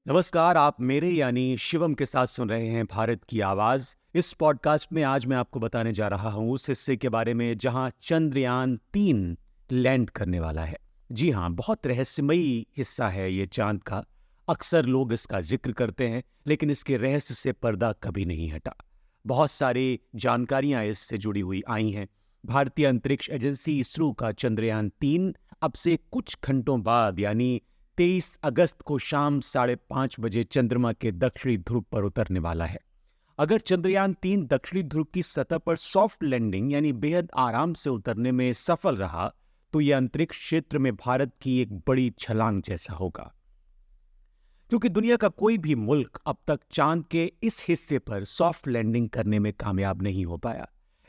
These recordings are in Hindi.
नमस्कार। आप मेरे यानी शिवम के साथ सुन रहे हैं भारत की आवाज। इस पॉडकास्ट में आज मैं आपको बताने जा रहा हूं उस हिस्से के बारे में जहां चंद्रयान 3 लैंड करने वाला है। जी हां, बहुत रहस्यमयी हिस्सा है ये चांद का। अक्सर लोग इसका जिक्र करते हैं, लेकिन इसके रहस्य से पर्दा कभी नहीं हटा। बहुत सारी जानकारियां इससे जुड़ी हुई आई हैं। भारतीय अंतरिक्ष एजेंसी इसरो का चंद्रयान 3 अब से कुछ घंटों बाद यानी 23 अगस्त को शाम 5:30 बजे चंद्रमा के दक्षिणी ध्रुव पर उतरने वाला है। अगर चंद्रयान 3 दक्षिणी ध्रुव की सतह पर सॉफ्ट लैंडिंग यानी बेहद आराम से उतरने में सफल रहा, तो यह अंतरिक्ष क्षेत्र में भारत की एक बड़ी छलांग जैसा होगा। क्योंकि दुनिया का कोई भी मुल्क अब तक चांद के इस हिस्से पर सॉफ्ट लैंडिंग करने में कामयाब नहीं हो पाया।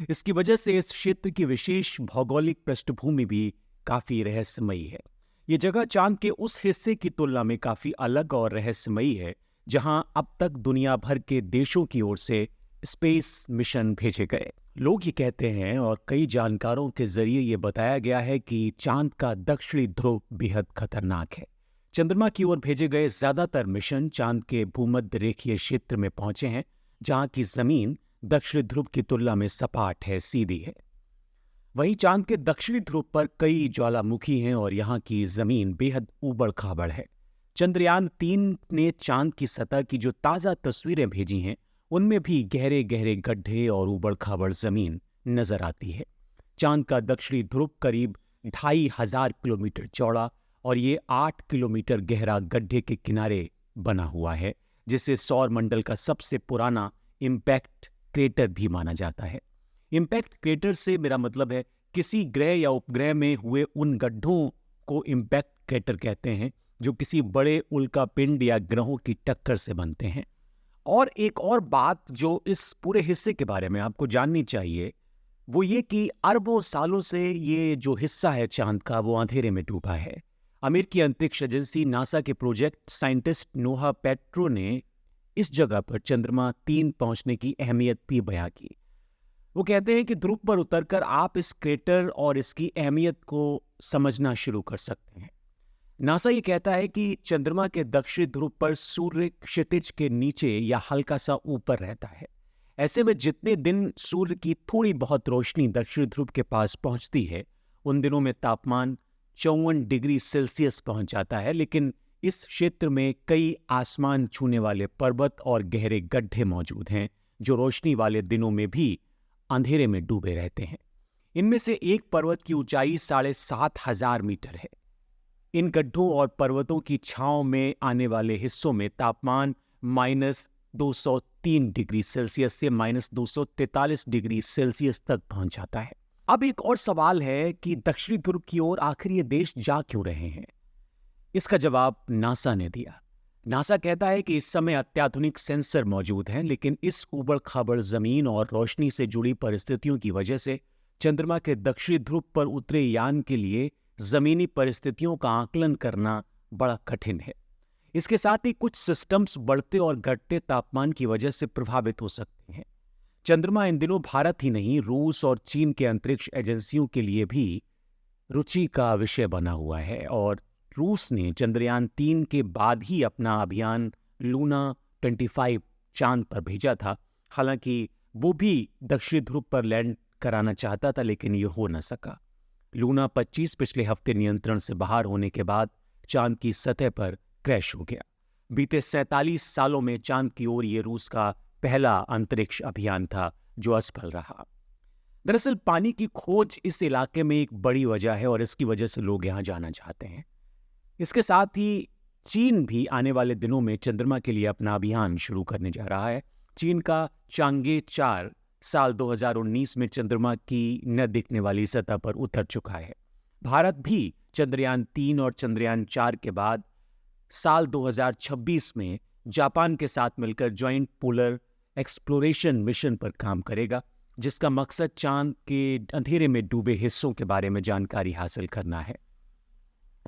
इसकी वजह से इस क्षेत्र की विशेष भौगोलिक पृष्ठभूमि भी काफी रहस्यमयी है। ये जगह चांद के उस हिस्से की तुलना में काफी अलग और रहस्यमयी है, जहां अब तक दुनिया भर के देशों की ओर से स्पेस मिशन भेजे गए। लोग ये कहते हैं और कई जानकारों के जरिए ये बताया गया है कि चांद का दक्षिणी ध्रुव बेहद खतरनाक है। चंद्रमा की ओर भेजे गए ज्यादातर मिशन चांद के भूमध्य रेखीय क्षेत्र में पहुंचे हैं, जहां की जमीन दक्षिणी ध्रुव की तुलना में सपाट है, सीधी है। वहीं चांद के दक्षिणी ध्रुव पर कई ज्वालामुखी हैं और यहाँ की जमीन बेहद ऊबड़ खाबड़ है। चंद्रयान 3 ने चांद की सतह की जो ताजा तस्वीरें भेजी हैं, उनमें भी गहरे गहरे गड्ढे और ऊबड़ खाबड़ जमीन नजर आती है। चांद का दक्षिणी ध्रुव करीब 2500 किलोमीटर चौड़ा और ये 8 किलोमीटर गहरा गड्ढे के किनारे बना हुआ है, जिसे सौर मंडल का सबसे पुराना इम्पैक्ट क्रेटर भी माना जाता है। इम्पैक्ट क्रेटर से मेरा मतलब है किसी ग्रह या उपग्रह में हुए उन गड्ढों को इम्पैक्ट क्रेटर कहते हैं, जो किसी बड़े उल्कापिंड या ग्रहों की टक्कर से बनते हैं। और एक और बात जो इस पूरे हिस्से के बारे में आपको जाननी चाहिए, वो ये कि अरबों सालों से ये जो हिस्सा है चांद का, वो अंधेरे में डूबा है। अमेरिकी अंतरिक्ष एजेंसी नासा के प्रोजेक्ट साइंटिस्ट नोहा पेट्रो ने इस जगह पर चंद्रमा 3 पहुंचने की अहमियत भी बयां की। वो कहते हैं कि ध्रुव पर उतरकर आप इस क्रेटर और इसकी अहमियत को समझना शुरू कर सकते हैं। नासा ये कहता है कि चंद्रमा के दक्षिणी ध्रुव पर सूर्य क्षितिज के नीचे या हल्का सा ऊपर रहता है। ऐसे में जितने दिन सूर्य की थोड़ी बहुत रोशनी दक्षिणी ध्रुव के पास पहुंचती है, उन दिनों में तापमान 54 डिग्री सेल्सियस पहुंच जाता है। लेकिन इस क्षेत्र में कई आसमान छूने वाले पर्वत और गहरे गड्ढे मौजूद हैं, जो रोशनी वाले दिनों में भी अंधेरे में डूबे रहते हैं। इनमें से एक पर्वत की ऊंचाई 7500 मीटर है। इन गड्ढों और पर्वतों की छांव में आने वाले हिस्सों में तापमान -203 डिग्री सेल्सियस से -243 डिग्री सेल्सियस तक पहुंच जाता है। अब एक और सवाल है कि दक्षिणी ध्रुव की ओर आखिर ये देश जा क्यों रहे हैं। इसका जवाब नासा ने दिया। नासा कहता है कि इस समय अत्याधुनिक सेंसर मौजूद हैं, लेकिन इस ऊबड़ खाबड़ जमीन और रोशनी से जुड़ी परिस्थितियों की वजह से चंद्रमा के दक्षिणी ध्रुव पर उतरे यान के लिए जमीनी परिस्थितियों का आकलन करना बड़ा कठिन है। इसके साथ ही कुछ सिस्टम्स बढ़ते और घटते तापमान की वजह से प्रभावित हो सकते हैं। चंद्रमा इन दिनों भारत ही नहीं, रूस और चीन के अंतरिक्ष एजेंसियों के लिए भी रुचि का विषय बना हुआ है और रूस ने चंद्रयान 3 के बाद ही अपना अभियान लूना 25 चांद पर भेजा था। हालांकि वो भी दक्षिणी ध्रुव पर लैंड कराना चाहता था, लेकिन ये हो न सका। लूना 25 पिछले हफ्ते नियंत्रण से बाहर होने के बाद चांद की सतह पर क्रैश हो गया। बीते 47 सालों में चांद की ओर ये रूस का पहला अंतरिक्ष अभियान था जो असफल रहा। दरअसल पानी की खोज इस इलाके में एक बड़ी वजह है और इसकी वजह से लोग यहाँ जाना चाहते हैं। इसके साथ ही चीन भी आने वाले दिनों में चंद्रमा के लिए अपना अभियान शुरू करने जा रहा है। चीन का चांगे 4 साल 2019 में चंद्रमा की न दिखने वाली सतह पर उतर चुका है। भारत भी चंद्रयान 3 और चंद्रयान 4 के बाद साल 2026 में जापान के साथ मिलकर ज्वाइंट पोलर एक्सप्लोरेशन मिशन पर काम करेगा, जिसका मकसद चांद के अंधेरे में डूबे हिस्सों के बारे में जानकारी हासिल करना है।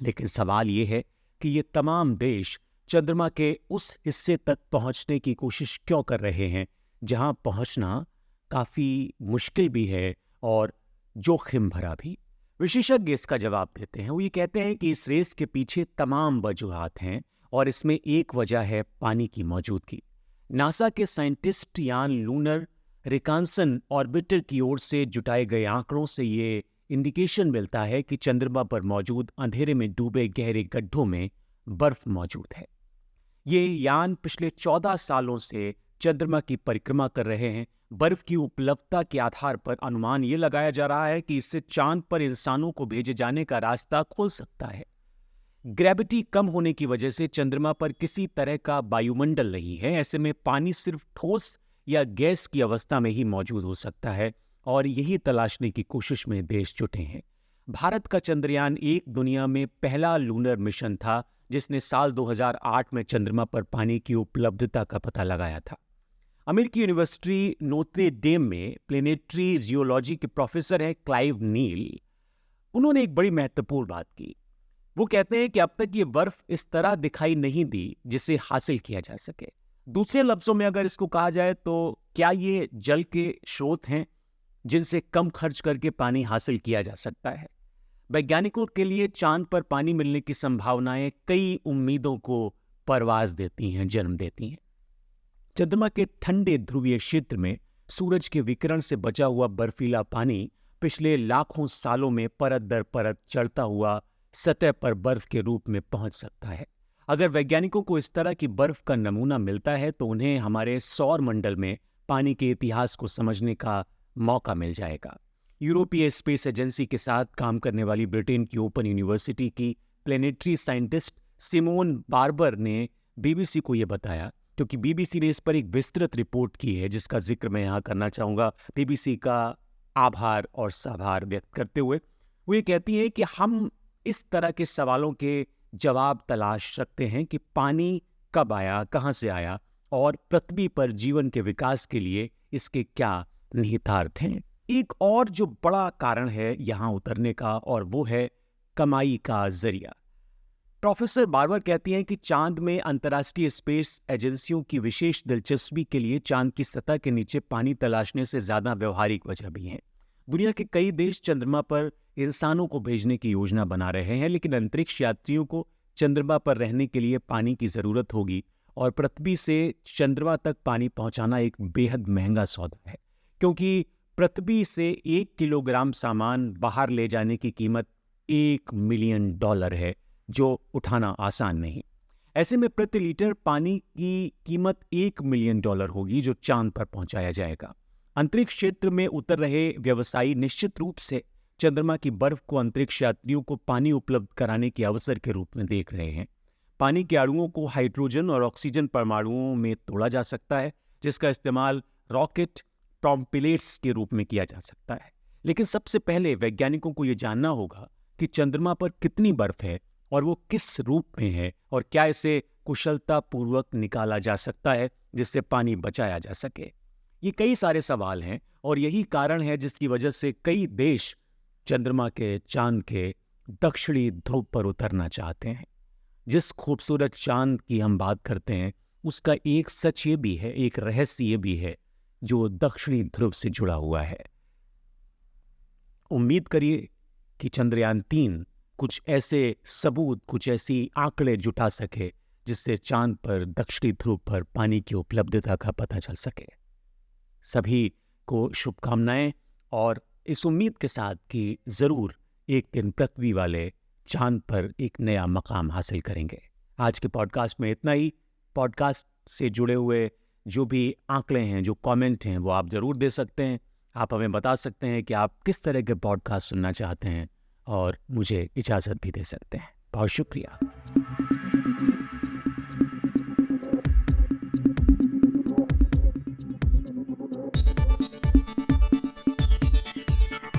लेकिन सवाल ये है कि ये तमाम देश चंद्रमा के उस हिस्से तक पहुंचने की कोशिश क्यों कर रहे हैं, जहां पहुंचना काफी मुश्किल भी है और जोखिम भरा भी। विशेषज्ञ इसका जवाब देते हैं। वो ये कहते हैं कि इस रेस के पीछे तमाम वजूहात हैं और इसमें एक वजह है पानी की मौजूदगी। नासा के साइंटिस्ट यान लूनर रिकॉन्नेसेंस ऑर्बिटर की ओर से जुटाए गए आंकड़ों से ये इंडिकेशन मिलता है कि चंद्रमा पर मौजूद अंधेरे में डूबे गहरे गड्ढों में बर्फ मौजूद है। ये यान पिछले 14 सालों से चंद्रमा की परिक्रमा कर रहे हैं। बर्फ की उपलब्धता के आधार पर अनुमान ये लगाया जा रहा है कि इससे चांद पर इंसानों को भेजे जाने का रास्ता खुल सकता है। ग्रेविटी कम होने की वजह से चंद्रमा पर किसी तरह का वायुमंडल नहीं है। ऐसे में पानी सिर्फ ठोस या गैस की अवस्था में ही मौजूद हो सकता है और यही तलाशने की कोशिश में देश जुटे हैं। भारत का चंद्रयान 1 दुनिया में पहला लूनर मिशन था जिसने साल 2008 में चंद्रमा पर पानी की उपलब्धता का पता लगाया था। अमेरिकी यूनिवर्सिटी नोत्रे डेम में प्लेनेटरी जियोलॉजी के प्रोफेसर हैं क्लाइव नील। उन्होंने एक बड़ी महत्वपूर्ण बात की। वो कहते हैं कि अब तक ये बर्फ इस तरह दिखाई नहीं दी जिसे हासिल किया जा सके। दूसरे लफ्जों में अगर इसको कहा जाए तो क्या ये जल के स्रोत हैं जिनसे कम खर्च करके पानी हासिल किया जा सकता है। वैज्ञानिकों के लिए चांद पर पानी मिलने की संभावनाएं कई उम्मीदों को परवाज देती हैं, जन्म देती हैं। चंद्रमा के ठंडे ध्रुवीय क्षेत्र में सूरज के विकिरण से बचा हुआ बर्फीला पानी पिछले लाखों सालों में परत दर परत चढ़ता हुआ सतह पर बर्फ के रूप में पहुंच सकता है। अगर वैज्ञानिकों को इस तरह की बर्फ का नमूना मिलता है तो उन्हें हमारे सौर मंडल में पानी के इतिहास को समझने का मौका मिल जाएगा। यूरोपीय स्पेस एजेंसी के साथ काम करने वाली ब्रिटेन की ओपन यूनिवर्सिटी की प्लेनेटरी साइंटिस्ट सिमोन बार्बर ने बीबीसी को यह बताया, क्योंकि बीबीसी ने इस पर एक विस्तृत रिपोर्ट की है जिसका जिक्र मैं यहाँ करना चाहूँगा, बीबीसी का आभार और साभार व्यक्त करते हुए। वो ये कहती है कि हम इस तरह के सवालों के जवाब तलाश सकते हैं कि पानी कब आया, कहाँ से आया और पृथ्वी पर जीवन के विकास के लिए इसके क्या निहितार्थ हैं। एक और जो बड़ा कारण है यहाँ उतरने का और वो है कमाई का जरिया। प्रोफेसर बार्बर कहती हैं कि चांद में अंतर्राष्ट्रीय स्पेस एजेंसियों की विशेष दिलचस्पी के लिए चांद की सतह के नीचे पानी तलाशने से ज्यादा व्यवहारिक वजह भी हैं। दुनिया के कई देश चंद्रमा पर इंसानों को भेजने की योजना बना रहे हैं, लेकिन अंतरिक्ष यात्रियों को चंद्रमा पर रहने के लिए पानी की जरूरत होगी और पृथ्वी से चंद्रमा तक पानी पहुंचाना एक बेहद महंगा सौदा है, क्योंकि पृथ्वी से 1 किलोग्राम सामान बाहर ले जाने की कीमत $1 मिलियन है, जो उठाना आसान नहीं। ऐसे में प्रति लीटर पानी की कीमत $1 मिलियन होगी जो चांद पर पहुंचाया जाएगा। अंतरिक्ष क्षेत्र में उतर रहे व्यवसायी निश्चित रूप से चंद्रमा की बर्फ को अंतरिक्ष यात्रियों को पानी उपलब्ध कराने के अवसर के रूप में देख रहे हैं। पानी के अणुओं को हाइड्रोजन और ऑक्सीजन परमाणुओं में तोड़ा जा सकता है, जिसका इस्तेमाल रॉकेट टॉर्पेडोस के रूप में किया जा सकता है। लेकिन सबसे पहले वैज्ञानिकों को यह जानना होगा कि चंद्रमा पर कितनी बर्फ है और वो किस रूप में है और क्या इसे कुशलतापूर्वक निकाला जा सकता है जिससे पानी बचाया जा सके। ये कई सारे सवाल हैं और यही कारण है जिसकी वजह से कई देश चंद्रमा के चांद के दक्षिणी ध्रुव पर उतरना चाहते हैं। जिस खूबसूरत चांद की हम बात करते हैं उसका एक सच ये भी है, एक रहस्य ये भी है जो दक्षिणी ध्रुव से जुड़ा हुआ है। उम्मीद करिए कि चंद्रयान 3 कुछ ऐसे सबूत, कुछ ऐसी आंकड़े जुटा सके जिससे चांद पर दक्षिणी ध्रुव पर पानी की उपलब्धता का पता चल सके। सभी को शुभकामनाएं और इस उम्मीद के साथ कि जरूर एक दिन पृथ्वी वाले चांद पर एक नया मकाम हासिल करेंगे। आज के पॉडकास्ट में इतना ही। पॉडकास्ट से जुड़े हुए जो भी आंकड़े हैं, जो कमेंट हैं, वो आप ज़रूर दे सकते हैं। आप हमें बता सकते हैं कि आप किस तरह के पॉडकास्ट सुनना चाहते हैं और मुझे इजाज़त भी दे सकते हैं। बहुत शुक्रिया।